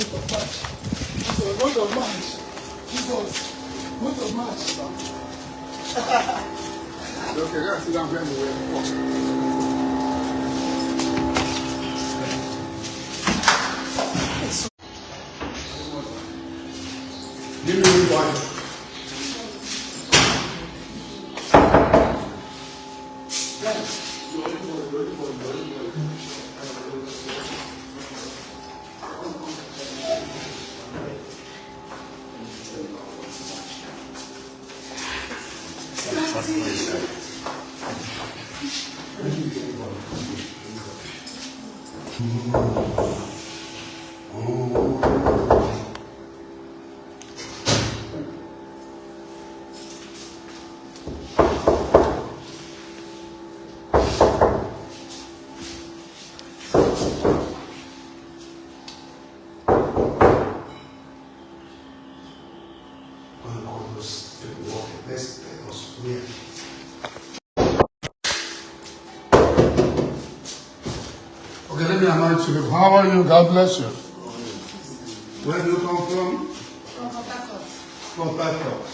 What of match? Jesus. What of match? Okay, let's sit down where we were before. Give me one. Okay, let me announce you. How are you? God bless you. Where do you come from? From Port Harcourt.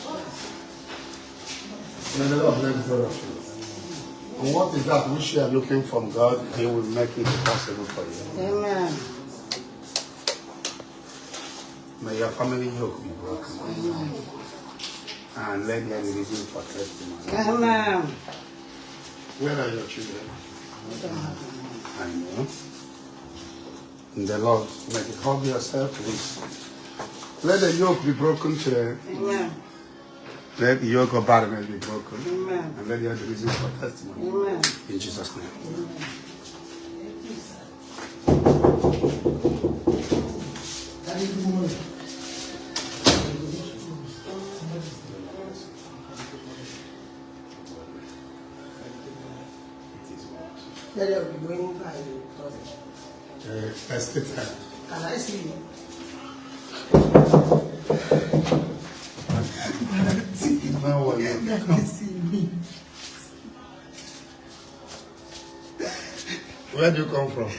May the Lord bless you. And what is that which you are looking from God? He will make it possible for you. Amen. May your family yoke be broken. Amen. And let there be reason for testimony. Amen. Where are your children? I know. And the Lord, make it humble yourself, please. Let the yoke be broken today. Amen. Let the yoke of barrenness be broken. Amen. And let there be reason for testimony. Amen. In Jesus' name. Amen. Let us be going by the That's the time. Can I see you? How are you? Can you see me? Where do you come from?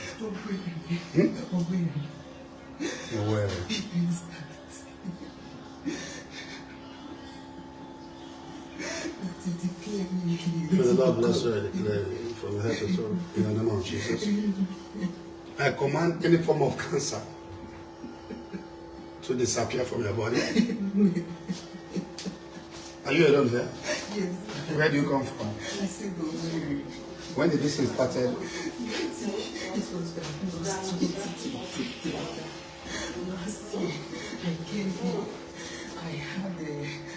Where? May the Lord bless you and declare you from the head to toe in the name of Jesus. I command any form of cancer to disappear from your body. Are you alone there? Yes. Where do you come from? I said, When did this thing started? It was last year. I came here. I had a...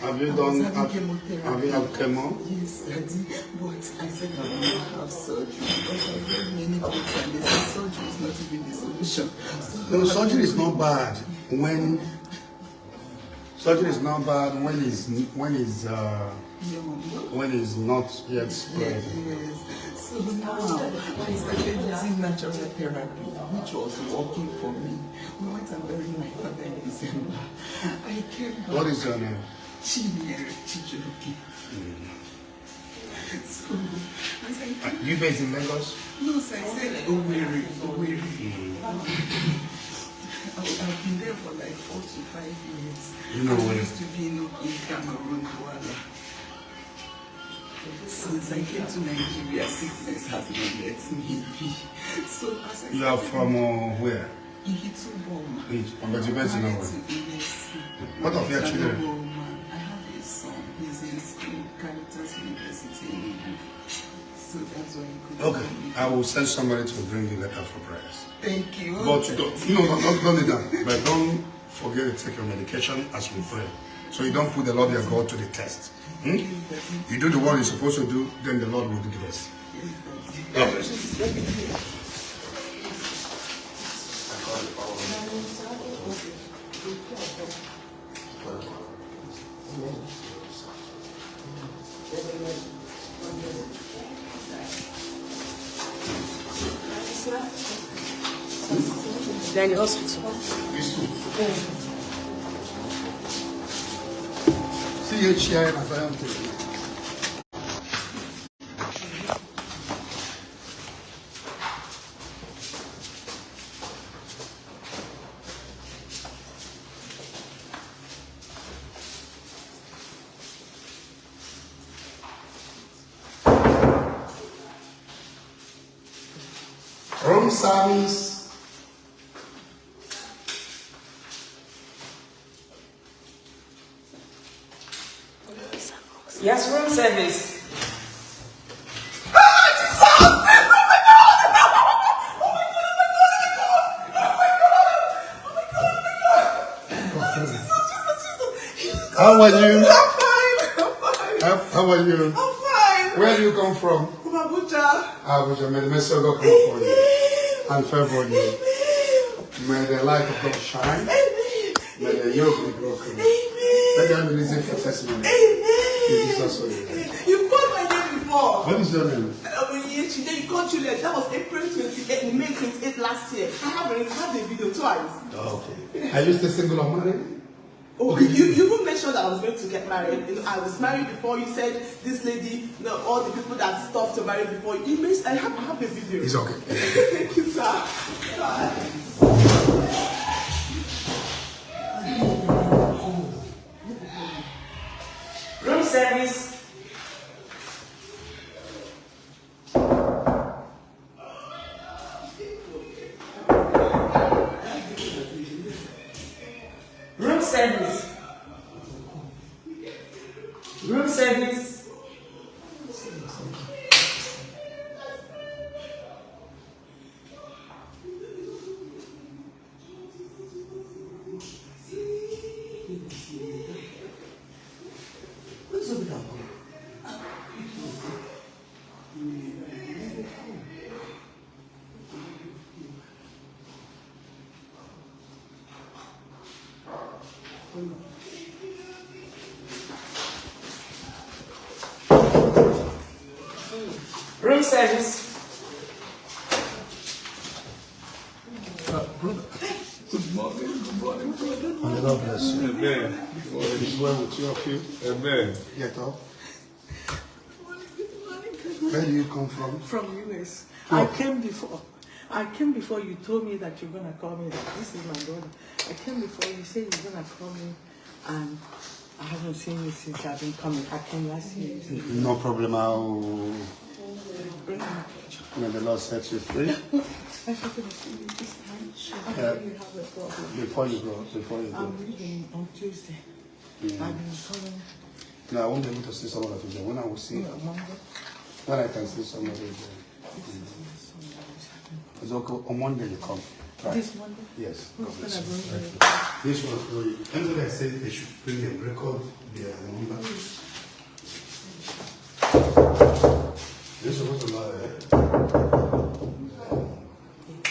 Have you had chemo? Yes, Daddy. But I said I will not have surgery because I read many books and they said surgery is not even the solution. No, surgery is not bad when it's not yet spread. Yes. So now I started using natural therapy, which was working for me. We went and buried my father in December. I came back. What is your name? Chijuruki. So, as I came, You based in Lagos? no, so I said Owerri. I've been there for like 4 to 5 years. You know I where? used to be in Cameroon, Douala. Since I came to Nigeria, sickness has not let me be. So as I You are from where? in Hituboma. But you based in Lagos. What of your children? I have a son. He's in school, Caritas University. So that's why he could. Okay, I will send somebody to bring you letter for prayers. Thank you. But don't need that. But don't forget to take your medication as we pray. So you don't put the Lord your God to the test. You do the one you're supposed to do, then the Lord will do the rest. God bless you. They're in the hospital. See you here in Zion. Room service. Yes, room service. How are you? I'm fine. How are you? I'm fine. Where do you come from? From Abuja. Abuja, may the mercy of God come upon you and favor you. May the light of God shine. May the yoke be broken. Let there be reason for testimony. You've called my name before. What is your name? You called Juliet. That was April 28, May 28 last year. I have a video twice. Oh, okay. Are you still single or married? Oh, you even mentioned that I was going to get married. You know, I was married before. You said this lady, you know, all the people that stopped to marry before. You mentioned, I have the video. It's okay. Thank you, sir. Room service. Room service. Room service. Room service. Good morning, brother. May the Lord bless you. Amen. It is well with you of you. Amen. Get up. Where do you come from? From US. Oh. I came before you told me that you're gonna call me. That this is my brother. I came before you said you're gonna call me, and I haven't seen you since I've been coming. I came last year. No problem. Bring me. May the Lord set you free. I should gonna see you this time. I know you have a problem. Before you go. I'm leaving on Tuesday. I've been calling. No, I won't be able to see someone of you. When I will see, Monday. when I can see someone of you. It's okay. On Monday you come. Right. This Monday? Yes. Who's gonna bring me? This was for you. Anybody that said they should bring a record their number. This was a lot.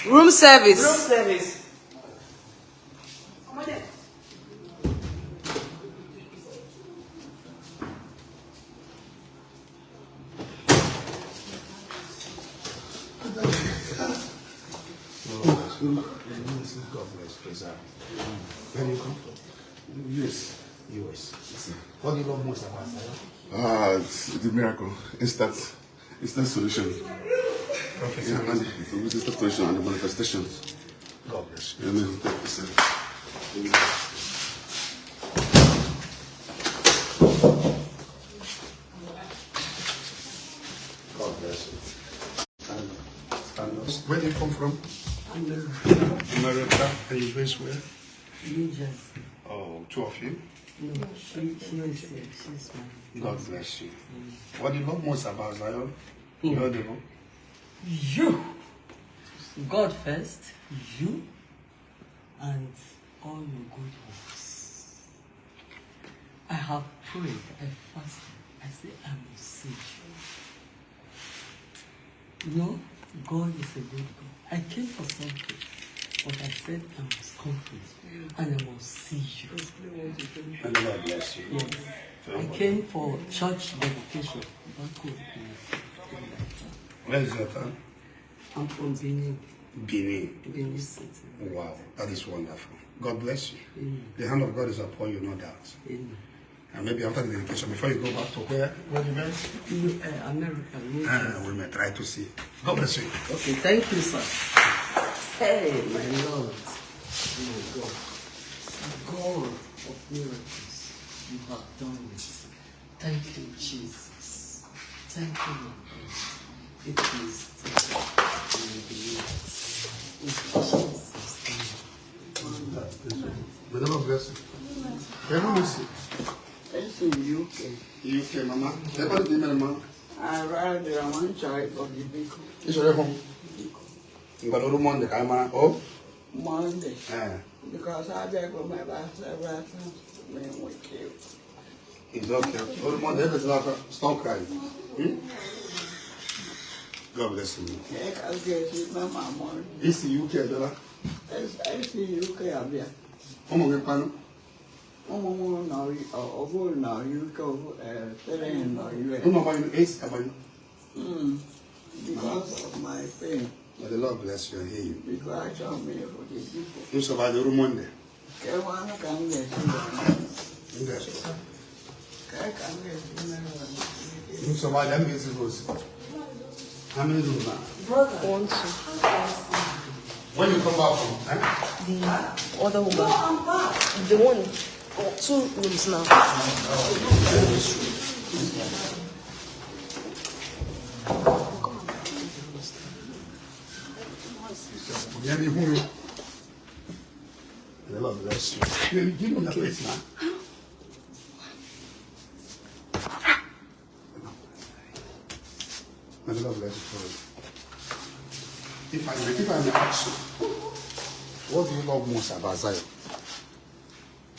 Room service. Room service. God bless, preserve. Where do you come from? US. What do you love most about that? It's the miracle. Instant solution. Professor. Yeah, and the instant solution and the manifestations. God bless you. Amen. Thank you, sir. God bless you. Stand up. Where do you come from? America. And you based where? New Jersey. Oh, two of you? No, she is here. She's my. God bless you. What do you love most about Zion? Your devil? You. God first, you, and all your good works. I have prayed, I fasted, I say I will see you. You know, God is a good God. I came for something, but I said I must come to and I must see you. And the Lord bless you. Yes. I came for church dedication. Where is your town? I'm from Benin. Benin. City. Wow, that is wonderful. God bless you. Amen. The hand of God is upon you, no doubt. Amen. And maybe after the dedication, before you go back to where you went? America. We may try to see. God bless you. Okay, thank you, sir. Hey, my Lord. My God. God of miracles, you have done it. Thank you, Jesus. Thank you, my God. It is in the May the Lord bless you. Where is it? It's in UK. UK, Mama. Everybody give me the man. I rather one child of the big It's your home. But all Monday, come on. Oh? Monday. Eh. Because I beg for my last ever when we kill. It's okay. All Monday, everything stop crying. God bless you. I guess it's my mama. It's the UK, brother. It's in UK, I'm here. Come on, Pano. Oh, no, over now, you go, staying now, you Come on, it's about because of my pain. May the Lord bless you and heal you. Because I saw me for the people. You survived the Monday. Can one can get You survived that means it was. How many do you now? One, two. When you come back from, The other woman. The one. 2 rooms now. May the Lord bless you. Give me the place now. May the Lord bless you for it. If I may ask you, what do you love most about Zion?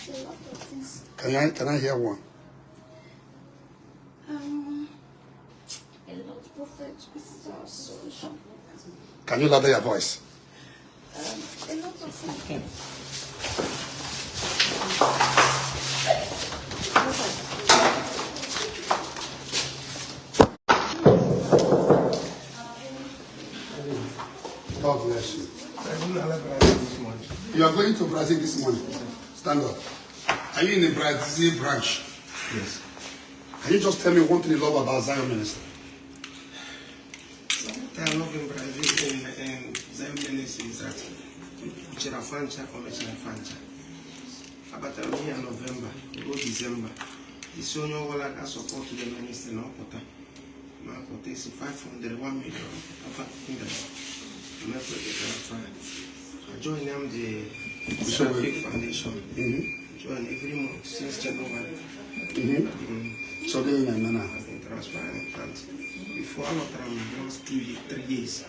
A lot of things. Can I hear one? A lot of prophets with solution. Can you louder your voice? A lot of things. God bless you. You are going to Brazil this morning. Stand up. Are you in the Brazil branch? Yes. Can you just tell me one thing you love about Zion Ministry? I love in Brazil and Zion Ministry is that Chirafancha, Commissioner Fancha. About a year November, go December. The senior will like support to the ministry now, but my quotation 500, 1 million. I join them the SERAPHIC Foundation. Join every month since January. So they in I've been transferring funds. Before all of them, last 3 years,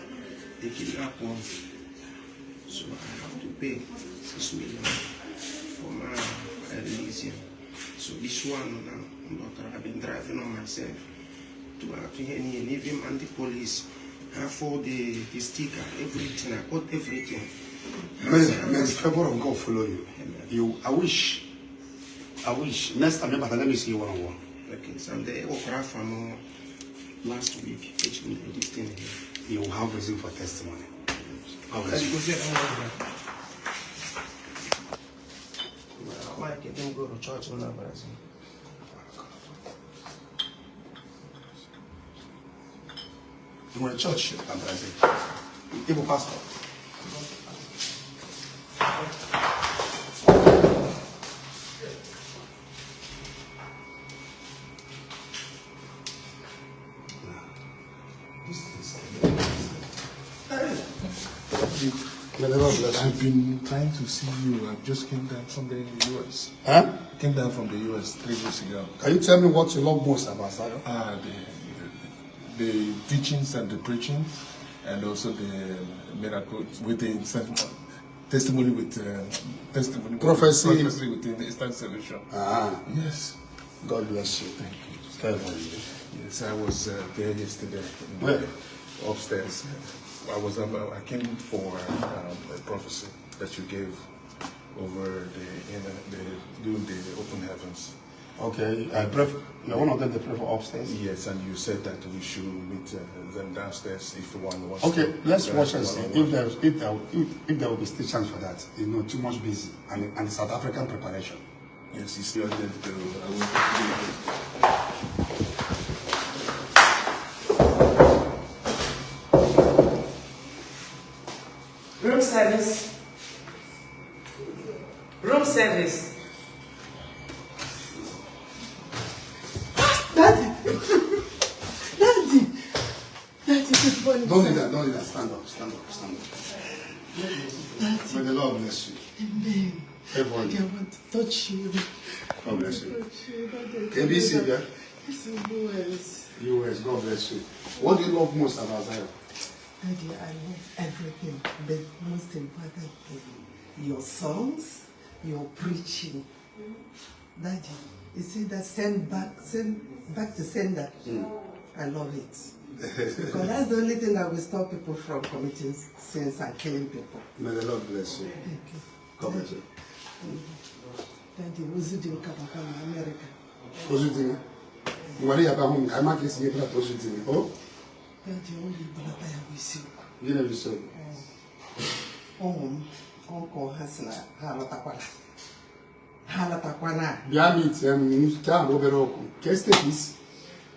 they kidnap one. So I have to pay 6 million for my release. So this one now, I've been driving on myself to even anti-police. I for the sticker, everything. I got everything. may the favor of God follow you. I wish. Next time, let me see you one-on-one. Okay, so I'm the Okra farmer last week. This thing here. You will have reason for testimony. God bless Let's you. go see why can them go to church in Brazil? You want a church in Brazil? Ebuka pastor. May the Lord bless you. I've been trying to see you. I just came down from the US. Huh? Came down from the US 3 weeks ago. Can you tell me what you love most about Zion? The teachings and the preaching, and also the miracles with the testimony with testimony Prophecy within the instant solution. Yes. God bless you. Thank you. Favor. Yes, I was there yesterday. Where? Upstairs. I came for a prophecy that you gave over doing the open heavens. Okay, you're one of them that pray for upstairs? Yes, and you said that we should meet them downstairs if one wants Okay, to. let's watch and see if there will be still chance for that. You know, too much busy and South African preparation. Yes, it's your turn to Room service. Room service. Daddy, good morning. Don't do that, stand up. May the Lord bless you. Amen. Everyone. Daddy, I want to touch you. God bless you. Daddy, KBC, yeah? This is US, God bless you. What do you love most about Zion? Daddy, I love everything, but most importantly, your songs, your preaching. Daddy, you see that send back to sender. I love it. Because that's the only thing that will stop people from committing sins and killing people. May the Lord bless you. Thank you. God bless you. Daddy, was it in America? Positive. Mwari yaba home, I might listen to that positive. Oh? Daddy, only brother I wish you. You know, you said. Uncle Hasna, Halatakwana. Biamit, Musta, Roberoko. Kestis.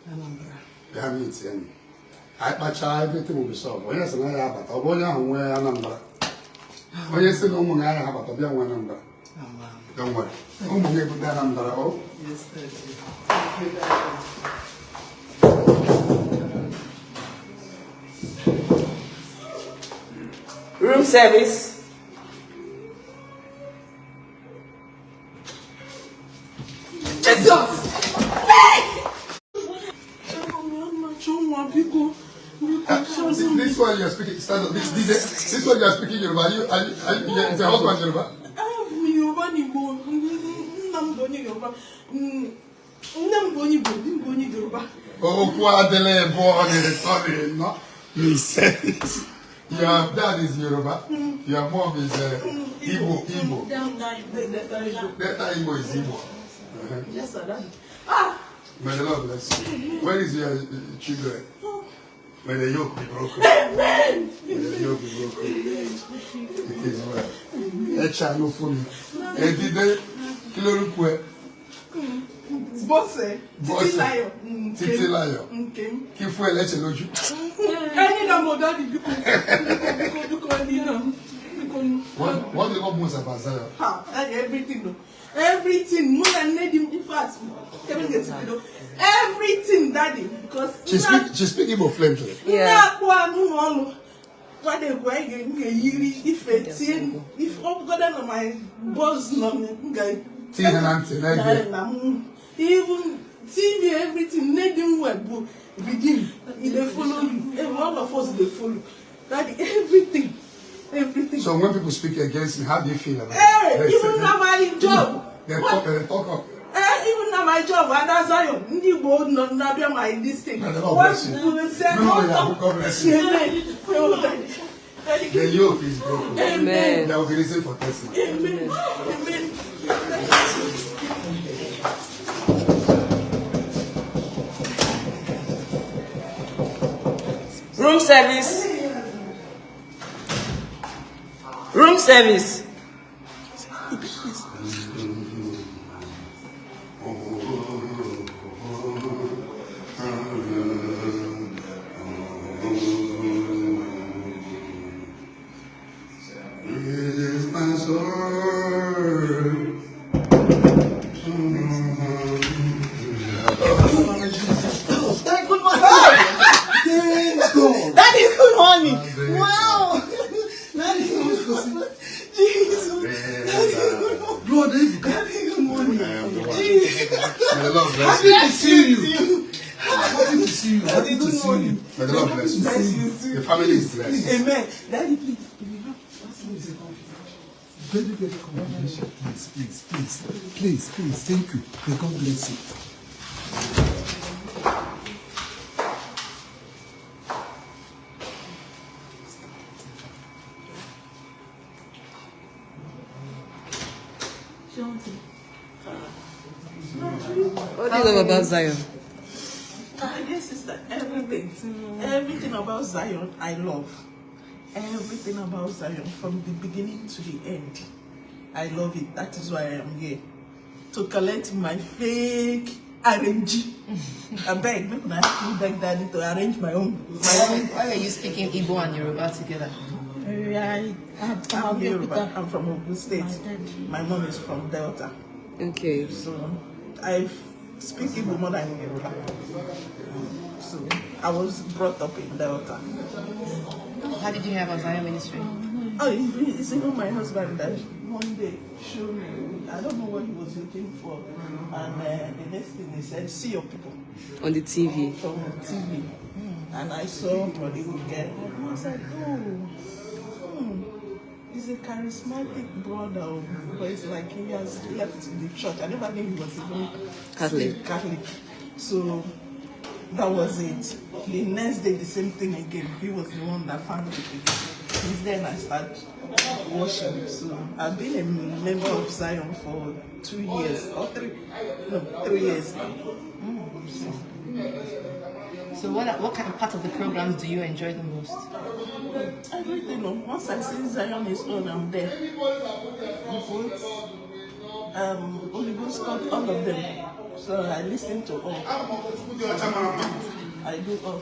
Anambra. Biamit, I patch everything will be solved. Yes, and I have a Toboya and where a number. Oh, yes, no one I have a Tobian one number. Don't worry. Oh, my neighbor, that number. Oh, Yes, Daddy. Room service. This one you are speaking, stand up. This one you are speaking Yoruba. Are you it's a husband Yoruba? Oh, Kwadele, born no? Me says. Your dad is Yoruba. Your mom is Igbo. That Igbo is Igbo. Yes, sir. May the Lord bless you. Where is your children? May the yoke be broken. May the yoke be broken. It is well. Echa no funny. Edide kilorukwe. Bosse. Titi layo. Kifu eleche loju. Any number daddy What do you love most about Zion? everything. Everything. More than him. In fact, everything, daddy. Because She speak Igbo fluently. Yeah. What they go if all God on my boss even TV, everything, need him web begin. They follow you. All of us they follow. Daddy, everything. So when people speak against me, how do you feel about Hey, it? even now my job. They talk up. Even now my job, and that's Zion. Ndi bold not be my this thing. May the Lord bless you. God bless you. The yoke is broken. Amen. There will be reason for testimony. Amen. Amen. Room service. Room service. Daddy, good morning. Wow. Daddy, good morning. Jesus. Lord, Daddy, good morning. May the Lord bless you. Happy to see you. Happy to see you. Happy to see you. May the Lord bless you. The family is blessed. Amen. Daddy, please. Very, very congratulations. Please, thank you. May God bless you. What do you love about Zion? Yes, sister, everything about Zion, I love. Everything about Zion, from the beginning to the end, I love it. That is why I am here, to collect my fake RNG. I beg Daddy to arrange my own. Why are you speaking Igbo and Yoruba together? I'm Yoruba. I'm from Ogun State. My mom is from Delta. Okay. So I speak Igbo more than Yoruba. So I was brought up in Delta. How did you hear about Zion Ministry? Oh, it's even my husband that one day showed me. I don't know what he was looking for, and the next thing he said, "See your people On the TV. from the TV." And I saw Brother Ebuka, and I was like, "Oh, he's a charismatic brother, but it's like he has left the church. I never knew he was even Catholic. So that was it. The next day, the same thing again. He was the one that found it. Since then, I started worship. So I've been a member of Zion for 2 years or 3. No, 3 years now. So what kind of part of the programs do you enjoy the most? Everything. Once I see Zion is on, I'm there. Holy Ghost called all of them. So I listen to all. I do all.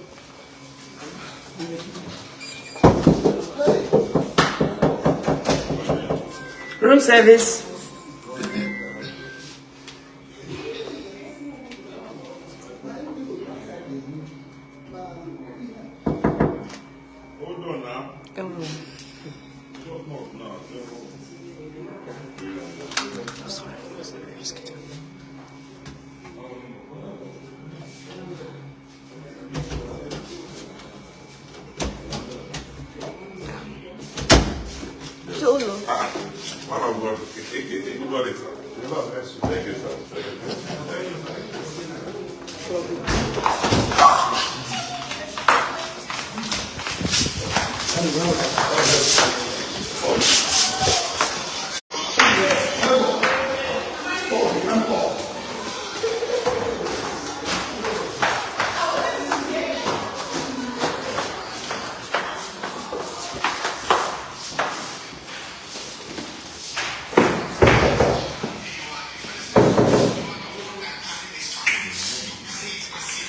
Room service. Hold on now. Cholo. You got it. Thank you, sir.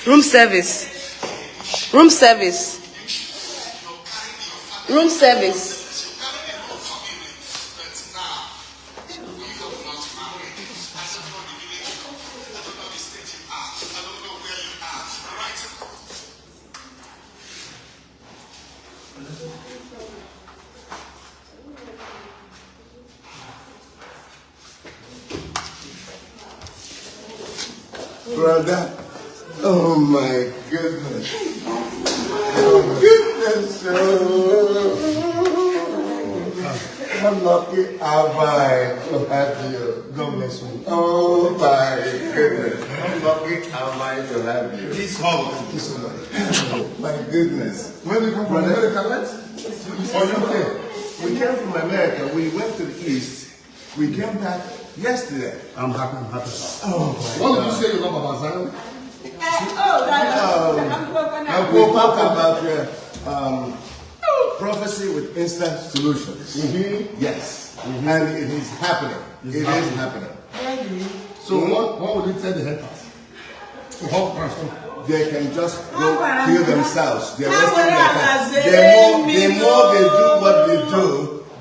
Room service. Room service. Room service. Brother, oh my goodness. Oh goodness. How lucky am I to have you. God bless you. Oh my goodness. How lucky am I to have you. Please hold. Thank you so much. My goodness. Where did you come from? America, right? Oh, UK. We came from America. We went to the East. We came back yesterday. I'm happy. Oh my God. What did you say you love about Zion? We'll talk about prophecy with instant solutions. Yes. And it is happening. It is happening. So what would you tell the helpers? To help us. They can just go heal themselves. They're wasting their time. The more they do what they do,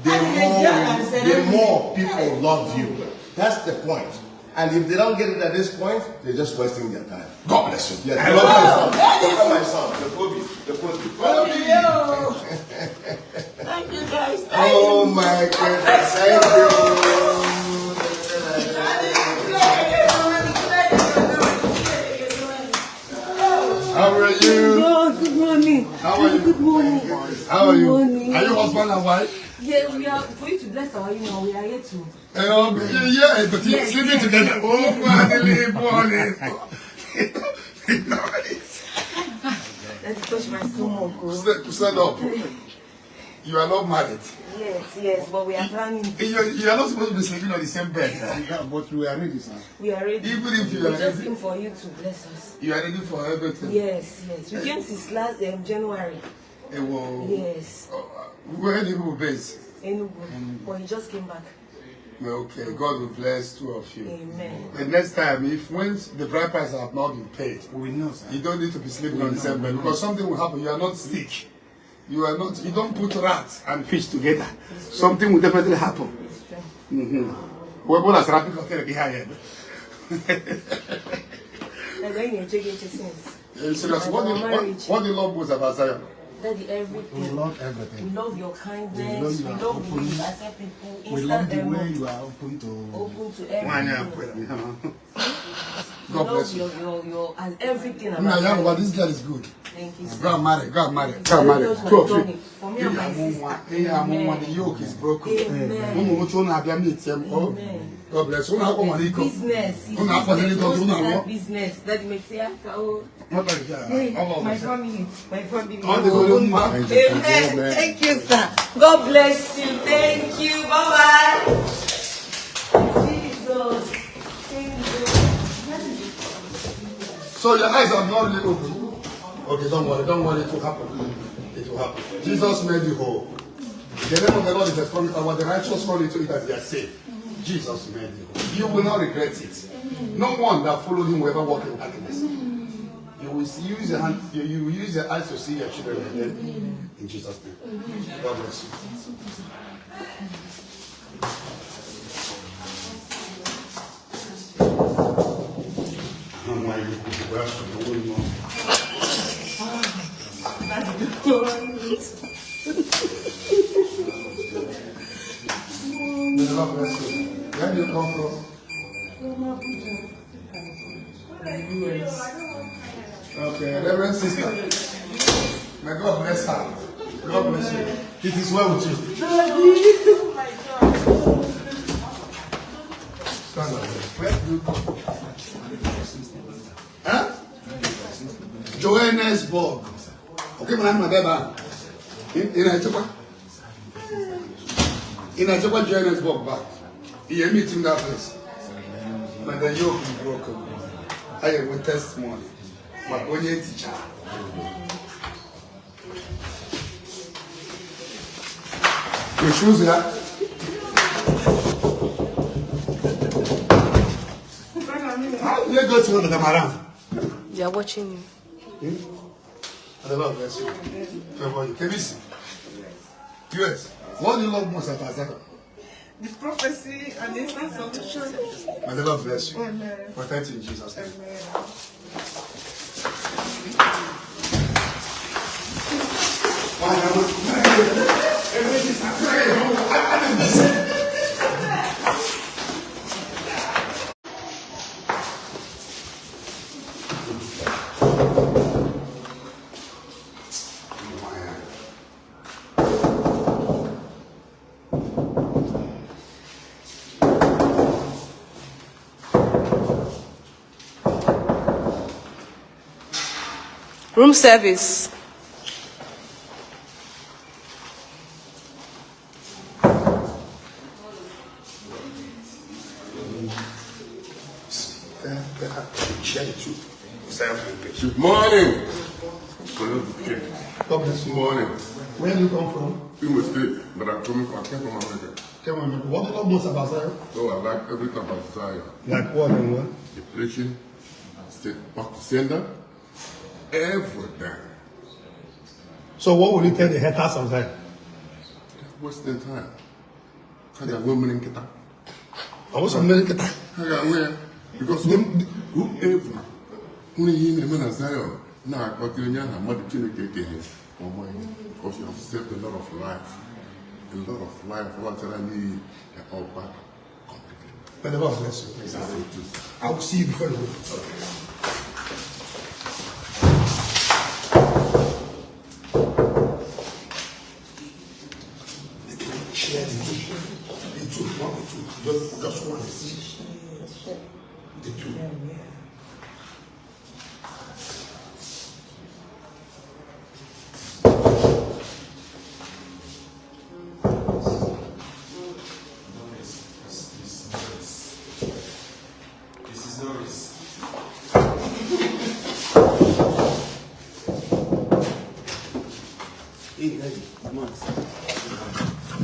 the more people love you. That's the point. And if they don't get it at this point, they're just wasting their time. God bless you. Yes. Look at my son. The Kobe. Thank you guys. Oh my goodness. Thank you. How are you? Oh, good morning. How are you? Good morning. How are you? Good morning. Are you husband and wife? Yeah, we are for you to bless our union. We are here to. Yeah, but you're sleeping together. Oh, finally, morning. Let's touch my stomach. Stand up. You are not married. Yes, but we are planning. You are not supposed to be sleeping on the same bed. But we are ready, sir. We are ready. Even if you we are just ready. came for you to bless us. You are ready for everything. Yes. We came since last January. Yes. Where do you base? Enugu. But he just came back. Okay, God will bless two of you. Amen. The next time, when the bride price have not been paid, We know, sir. you don't need to be sleeping on the same bed because something will happen. You are not sick. You don't put rats and fish together. Something will definitely happen. What has SERAPHIC hotel behind Serious. What do you love most about Zion? Daddy, everything. We love everything. We love your kindness. We love the way you accept people. We love the way you are open to everything. God bless you. Your and everything No, about yeah, but this girl is good. Thank you, sir. Go and marry. Go and marry. Go and marry. Go. For me and my sister. The yoke is broken. Amen. God bless you. Business. Business. That makes it. My family. Amen. Thank you, sir. God bless you. Thank you. Bye-bye. Jesus. So your eyes are not really open. Okay, don't worry, it will happen. It will happen. Jesus made you whole. The name of the Lord is a strong power. The righteous run into it as they are saved. Jesus made you whole. You will not regret it. No one that followed him will ever walk in darkness. You will use your hand, you will use your eyes to see your children again. In Jesus' name. God bless you. May the Lord bless you. Where do you come from? Okay, Reverend Sister. May God bless her. God bless you. It is well with you. Stand up. Where do you come from? Huh? Johannesburg. Okay, my baby. In Ajoba, Johannesburg back. You meet him that place. But the yoke is broken. I am with testimony. But when you teacher. Your shoes here. How do you go to the camera? They are watching you. The Lord bless you. Favor you. Can you see? Yes. What do you love most about that? The prophecy and instant solution. May the Lord bless you. Amen. Protect you in Jesus' name. Room service. Good morning. God bless you. Good morning. Where do you come from? You must stay, but I came from America. Come on, what do you love most about Zion? So I like everything about Zion. Like what and what? The preaching, back to sender, everything. So what will you tell the haters of Zion? Wasting time. I got women in Qatar. I was American. I got women. Because whoever who you in the Zion, now I got you in your mother to get here. Because you have saved a lot of life. A lot of life. What I need all back completely. May the Lord bless you. I will see you before you go. Share the two. One or two. Just one. The two.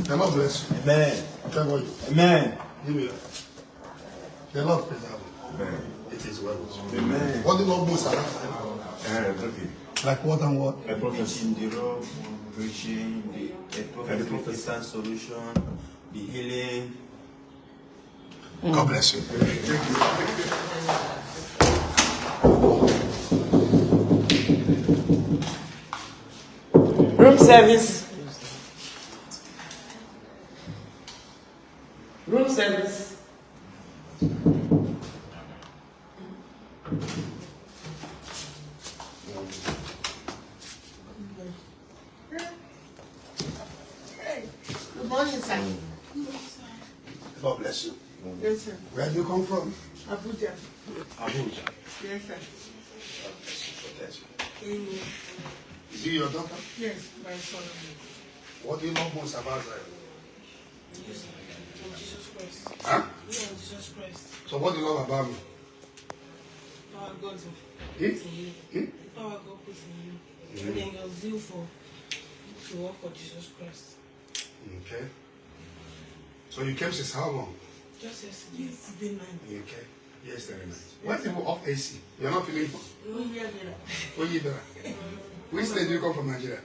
The Lord bless you. Amen. Amen. Give me that. The Lord preserve you. Amen. It is well with you. Amen. What do you love most about Zion? Like what and what? A prophecy in the room, preaching, the prophetic instant solution, the healing. God bless you. Room service. Room service. Good morning, sir. God bless you. Yes, sir. Where do you come from? Abuja. Abuja. Yes, sir. God bless you. God bless you. Amen. Is he your daughter? Yes, my son. What do you love most about Zion? Jesus Christ. Huh? Jesus Christ. So what do you love about me? Power God Hmm? put in you. Hmm? The power God put in you. And then your zeal to work for Jesus Christ. Okay. So you came since how long? Just yesterday night. Okay. Yesterday night. Why is it off AC? You're not feeling good? Oh, you better. Which state do you come from, Nigeria?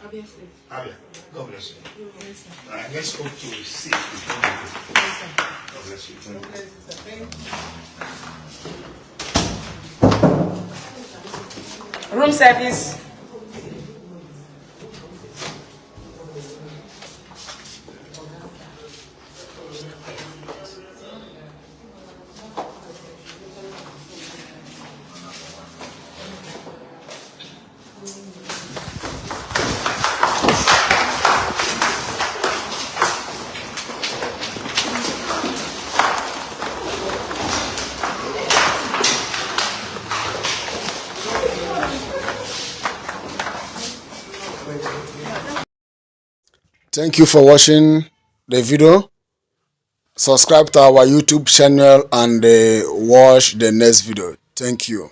Abia State. Abia. God bless you. Yes, sir. All right, let's hope to see you. Yes, sir. God bless you. God bless you, sir. Thank you. Room service. Thank you for watching the video. Subscribe to our YouTube channel and watch the next video. Thank you.